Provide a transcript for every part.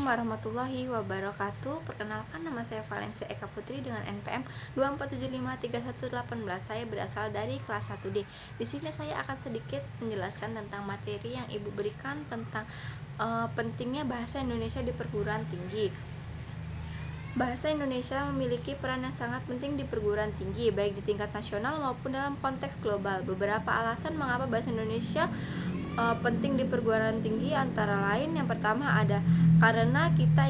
Assalamualaikum warahmatullahi wabarakatuh. Perkenalkan, nama saya Valencia Eka Putri dengan NPM 2475318. Saya berasal dari kelas 1D. Di sini saya akan sedikit menjelaskan tentang materi yang Ibu berikan tentang pentingnya bahasa Indonesia di perguruan tinggi. Bahasa Indonesia memiliki peran yang sangat penting di perguruan tinggi, baik di tingkat nasional maupun dalam konteks global. Beberapa alasan mengapa bahasa Indonesia penting di perguruan tinggi antara lain, yang pertama ada karena kita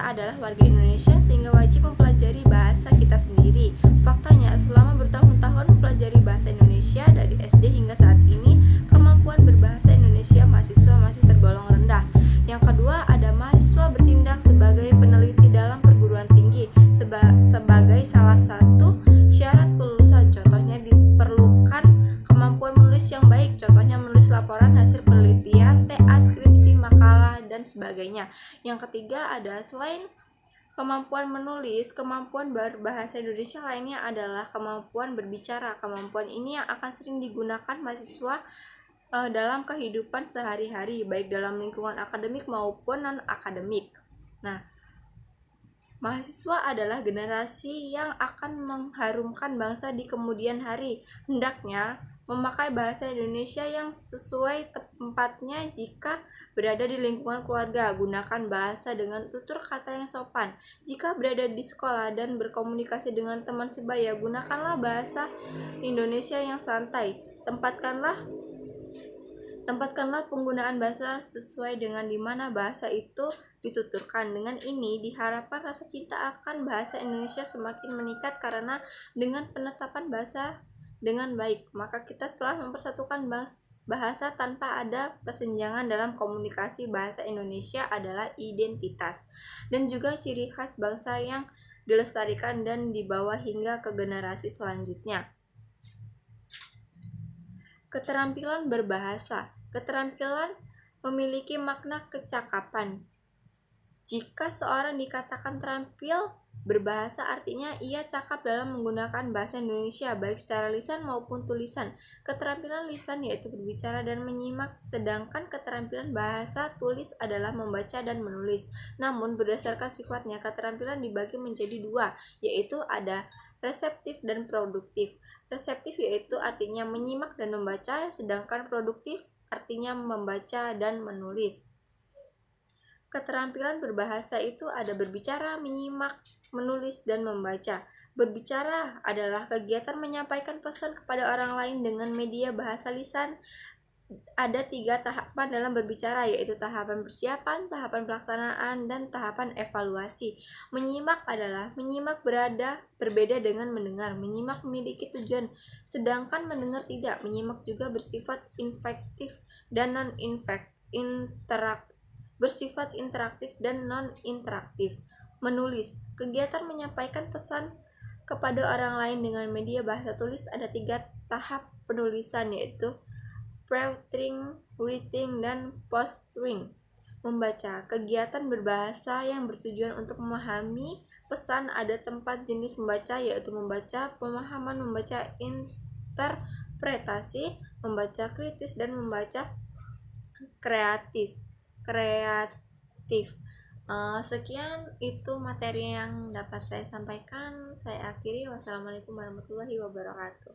adalah warga Indonesia sehingga wajib mempelajari bahasa kita sendiri. Faktanya, selama bertahun-tahun mempelajari bahasa Indonesia dari SD hingga saat ini, kemampuan berbahasa Indonesia mahasiswa masih tergolong rendah. Yang kedua, ada mahasiswa bertindak sebagai peneliti dalam perguruan tinggi sebagai salah satu syarat kelulusan. Contohnya diperlukan kemampuan menulis yang baik, contohnya menulis laporan hasil penelitian, TA, skripsi, makalah, dan sebagainya. Yang ketiga ada selain kemampuan menulis, kemampuan berbahasa Indonesia lainnya adalah kemampuan berbicara. Kemampuan ini yang akan sering digunakan mahasiswa dalam kehidupan sehari-hari, baik dalam lingkungan akademik maupun non-akademik. Nah, mahasiswa adalah generasi yang akan mengharumkan bangsa di kemudian hari. Hendaknya memakai bahasa Indonesia yang sesuai tempatnya jika berada di lingkungan keluarga. Gunakan bahasa dengan tutur kata yang sopan. Jika berada di sekolah dan berkomunikasi dengan teman sebaya, gunakanlah bahasa Indonesia yang santai. Tempatkanlah penggunaan bahasa sesuai dengan di mana bahasa itu dituturkan. Dengan ini diharapkan rasa cinta akan bahasa Indonesia semakin meningkat, karena dengan penetapan bahasa dengan baik, maka kita telah mempersatukan bahasa tanpa ada kesenjangan dalam komunikasi. Bahasa Indonesia adalah identitas dan juga ciri khas bangsa yang dilestarikan dan dibawa hingga ke generasi selanjutnya. Keterampilan berbahasa. Keterampilan memiliki makna kecakapan. Jika seorang dikatakan terampil berbahasa, artinya ia cakap dalam menggunakan bahasa Indonesia, baik secara lisan maupun tulisan. Keterampilan lisan yaitu berbicara dan menyimak, sedangkan keterampilan bahasa tulis adalah membaca dan menulis. Namun berdasarkan sifatnya, keterampilan dibagi menjadi dua, yaitu ada reseptif dan produktif. Reseptif yaitu artinya menyimak dan membaca, sedangkan produktif artinya membaca dan menulis. Keterampilan berbahasa itu ada berbicara, menyimak, menulis, dan membaca. Berbicara adalah kegiatan menyampaikan pesan kepada orang lain dengan media bahasa lisan. Ada 3 tahapan dalam berbicara, yaitu tahapan persiapan, tahapan pelaksanaan, dan tahapan evaluasi. Menyimak berbeda dengan mendengar. Menyimak memiliki tujuan, sedangkan mendengar tidak. Menyimak juga bersifat bersifat interaktif dan non-interaktif. Menulis, kegiatan menyampaikan pesan kepada orang lain dengan media bahasa tulis. Ada 3 tahap penulisan, yaitu pre-writing, writing, dan post-writing. Membaca, kegiatan berbahasa yang bertujuan untuk memahami pesan. Ada 4 jenis membaca, yaitu membaca pemahaman, membaca interpretasi, membaca kritis, dan membaca kreatif. Sekian itu materi yang dapat saya sampaikan. Saya akhiri. Wassalamualaikum warahmatullahi wabarakatuh.